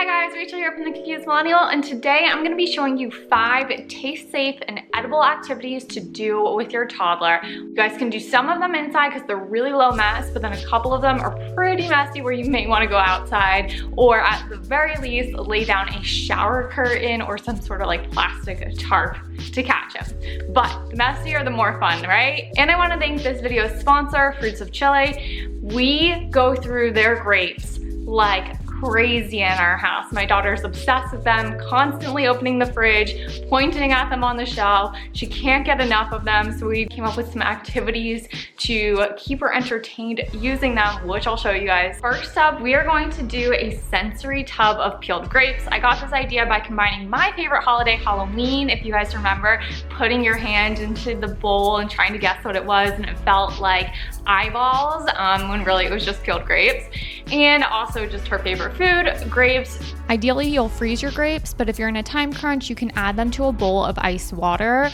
Hi guys, Rachel here from the Confused Millennial, and today I'm going to be showing you 5 taste-safe and edible activities to do with your toddler. You guys can do some of them inside because they're really low mess, but then a couple of them are pretty messy where you may want to go outside, or at the very least, lay down a shower curtain or some sort of like plastic tarp to catch them. But the messier, the more fun, right? And I want to thank this video's sponsor, Fruits of Chile. We go through their grapes like crazy in our house. My daughter's obsessed with them, constantly opening the fridge, pointing at them on the shelf. She can't get enough of them, so we came up with some activities to keep her entertained using them, which I'll show you guys. First up, we are going to do a sensory tub of peeled grapes. I got this idea by combining my favorite holiday, Halloween, if you guys remember, putting your hand into the bowl and trying to guess what it was, and it felt like eyeballs when really it was just peeled grapes. And also just her favorite food, grapes. Ideally, you'll freeze your grapes, but if you're in a time crunch, you can add them to a bowl of ice water.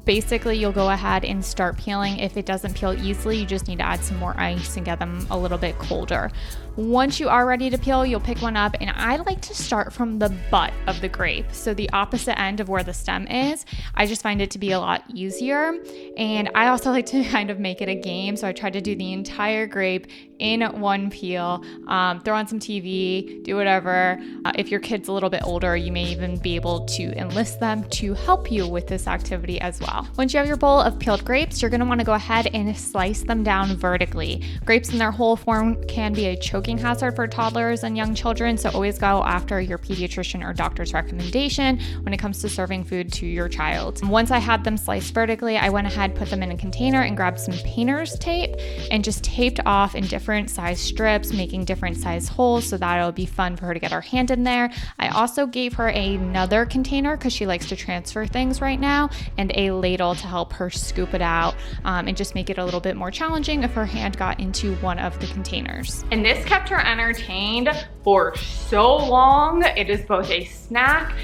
Basically, you'll go ahead and start peeling. If it doesn't peel easily, you just need to add some more ice and get them a little bit colder. Once you are ready to peel, you'll pick one up, and I like to start from the butt of the grape, so the opposite end of where the stem is. I just find it to be a lot easier, and I also like to kind of make it a game, so I try to do the entire grape in one peel. Throw on some TV, do whatever. If your kid's a little bit older, you may even be able to enlist them to help you with this activity as well. Once you have your bowl of peeled grapes, you're going to want to go ahead and slice them down vertically. Grapes in their whole form can be a choking hazard for toddlers and young children, so always go after your pediatrician or doctor's recommendation when it comes to serving food to your child. Once I had them sliced vertically, I went ahead, put them in a container, and grabbed some painter's tape and just taped off in different size strips, making different size holes so that it'll be fun for her to get her hand in there. I also gave her another container because she likes to transfer things right now, and a ladle to help her scoop it out and just make it a little bit more challenging if her hand got into one of the containers. And this kept her entertained for so long. It is both a snack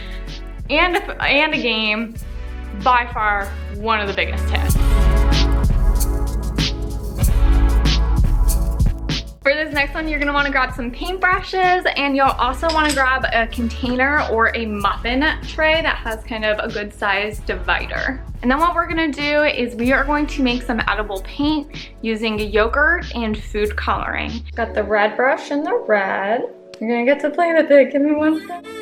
and a game. By far one of the biggest hits. For this next one, you're gonna wanna grab some paintbrushes, and you'll also wanna grab a container or a muffin tray that has kind of a good size divider. And then what we're gonna do is we are going to make some edible paint using yogurt and food coloring. Got the red brush and the red. You're gonna get to play with it. Give me one second.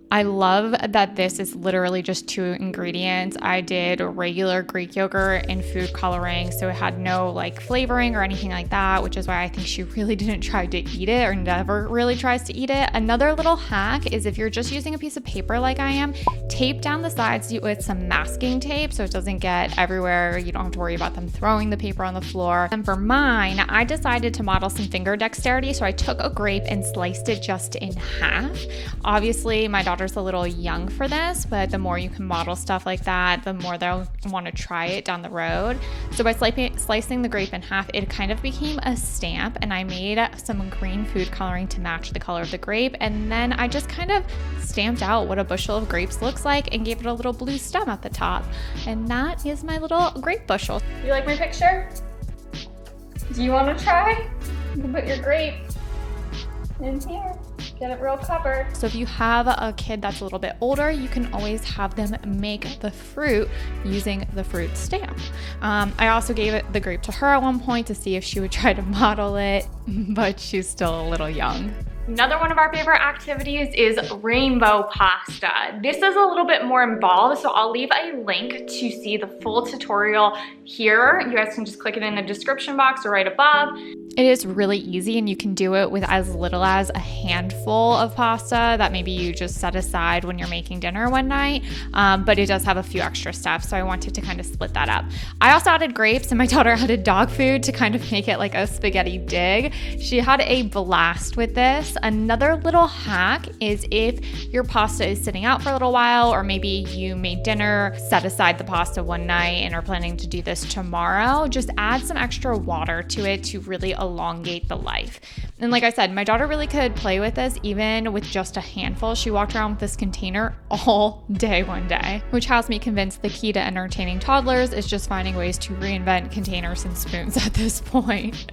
I love that this is literally just 2 ingredients. I did regular Greek yogurt and food coloring, so it had no like flavoring or anything like that, which is why I think she really didn't try to eat it, or never really tries to eat it. Another little hack is if you're just using a piece of paper like I am, tape down the sides with some masking tape so it doesn't get everywhere. You don't have to worry about them throwing the paper on the floor. And for mine, I decided to model some finger dexterity, so I took a grape and sliced it just in half. Obviously, my daughter's a little young for this, but the more you can model stuff like that, the more they'll want to try it down the road. So by slicing the grape in half, it kind of became a stamp, and I made some green food coloring to match the color of the grape, and then I just kind of stamped out what a bushel of grapes looks like and gave it a little blue stem at the top. And that is my little grape bushel. You like my picture? Do you want to try? You can put your grape in here. Get it real covered. So if you have a kid that's a little bit older, you can always have them make the fruit using the fruit stamp. I also gave the grape to her at one point to see if she would try to model it, but she's still a little young. Another one of our favorite activities is rainbow pasta. This is a little bit more involved, so I'll leave a link to see the full tutorial here. You guys can just click it in the description box or right above. It is really easy, and you can do it with as little as a handful of pasta that maybe you just set aside when you're making dinner one night, but it does have a few extra steps, so I wanted to kind of split that up. I also added grapes, and my daughter added dog food to kind of make it like a spaghetti dig. She had a blast with this. Another little hack is if your pasta is sitting out for a little while, or maybe you made dinner, set aside the pasta one night and are planning to do this tomorrow, just add some extra water to it to really elongate the life. And like I said, my daughter really could play with this even with just a handful. She walked around with this container all day one day, which has me convinced the key to entertaining toddlers is just finding ways to reinvent containers and spoons at this point.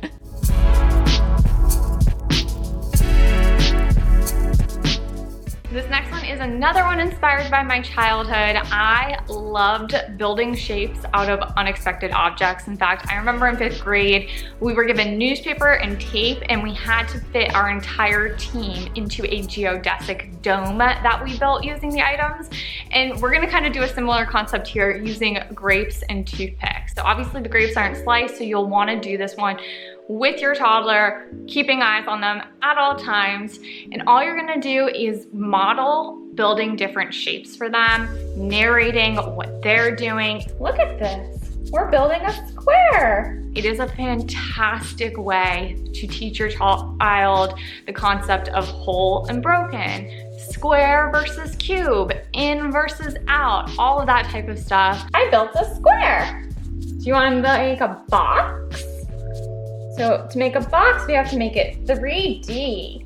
This next one is another one inspired by my childhood. I loved building shapes out of unexpected objects. In fact, I remember in 5th grade, we were given newspaper and tape and we had to fit our entire team into a geodesic dome that we built using the items. And we're gonna kind of do a similar concept here using grapes and toothpicks. So obviously the grapes aren't sliced, so you'll wanna do this one with your toddler, keeping eyes on them at all times. And all you're gonna do is model building different shapes for them, narrating what they're doing. Look at this, we're building a square. It is a fantastic way to teach your child the concept of whole and broken, square versus cube, in versus out, all of that type of stuff. I built a square. Do you want to make a box? So to make a box, we have to make it 3D.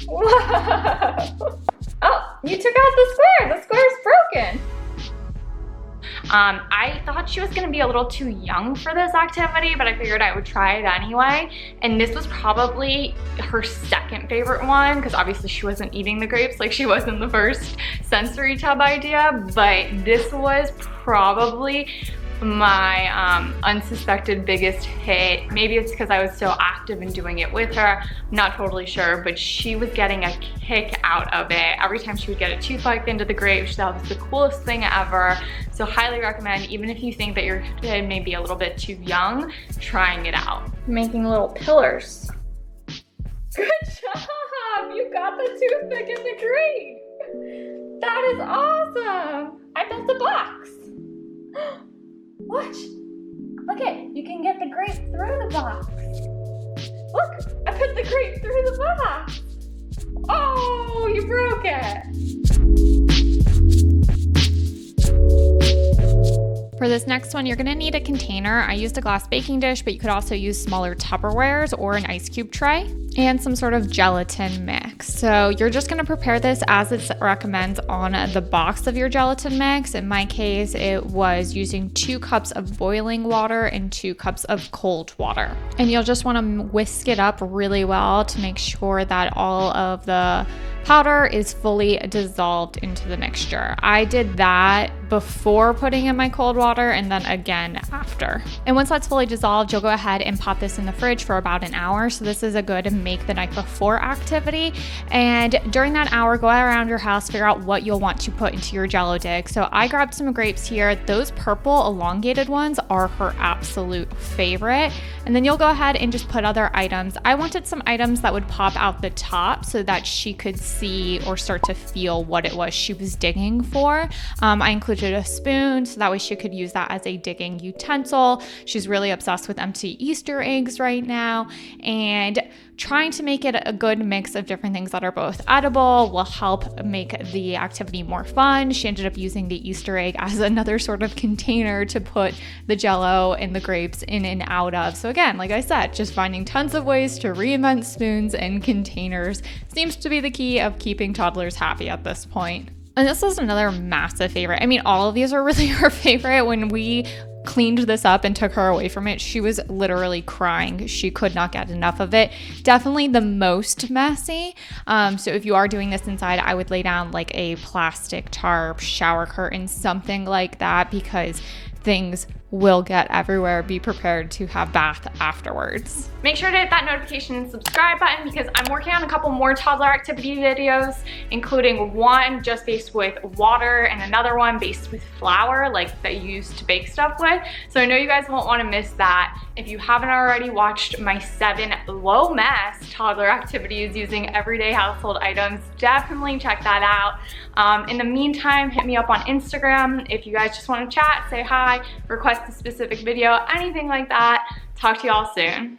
Whoa! Oh, you took out the square. The square's broken. I thought she was gonna be a little too young for this activity, but I figured I would try it anyway. And this was probably her second favorite one, because obviously she wasn't eating the grapes like she was in the first sensory tub idea, but this was probably my unsuspected biggest hit. Maybe it's because I was so active in doing it with her, I'm not totally sure, but she was getting a kick out of it. Every time she would get a toothpick into the grape, she thought it was the coolest thing ever. So highly recommend, even if you think that your kid may be a little bit too young, trying it out. Making little pillars. Good job, you got the toothpick in the grape. That is awesome. I built a box. Watch, look it, you can get the grape through the box. Look, I put the grape through the box. Oh, you broke it. For this next one, you're gonna need a container. I used a glass baking dish, but you could also use smaller Tupperwares or an ice cube tray, and some sort of gelatin mix. So you're just gonna prepare this as it recommends on the box of your gelatin mix. In my case, it was using 2 cups of boiling water and 2 cups of cold water. And you'll just wanna whisk it up really well to make sure that all of the powder is fully dissolved into the mixture. I did that before putting in my cold water and then again after. And once that's fully dissolved, you'll go ahead and pop this in the fridge for about an hour. So this is a good make the night before activity. And during that hour, go around your house, figure out what you'll want to put into your Jell-O dig. So I grabbed some grapes here. Those purple elongated ones are her absolute favorite. And then you'll go ahead and just put other items. I wanted some items that would pop out the top so that she could see or start to feel what it was she was digging for. I included a spoon so that way she could use that as a digging utensil. She's really obsessed with empty Easter eggs right now, and trying to make it a good mix of different things that are both edible will help make the activity more fun. She ended up using the Easter egg as another sort of container to put the Jell-O and the grapes in and out of. So again, like I said, just finding tons of ways to reinvent spoons and containers seems to be the key of keeping toddlers happy at this point. And this is another massive favorite. I mean, all of these are really her favorite. When we cleaned this up and took her away from it, she was literally crying. She could not get enough of it. Definitely the most messy. So if you are doing this inside, I would lay down like a plastic tarp, shower curtain, something like that, because things will get everywhere. Be prepared to have bath afterwards. Make sure to hit that notification and subscribe button, because I'm working on a couple more toddler activity videos, including one just based with water and another one based with flour, like that you use to bake stuff with. So I know you guys won't want to miss that. If you haven't already watched my 7 low mess toddler activities using everyday household items, definitely check that out. In the meantime, hit me up on Instagram if you guys just want to chat, say hi, request a specific video, anything like that. Talk to y'all soon.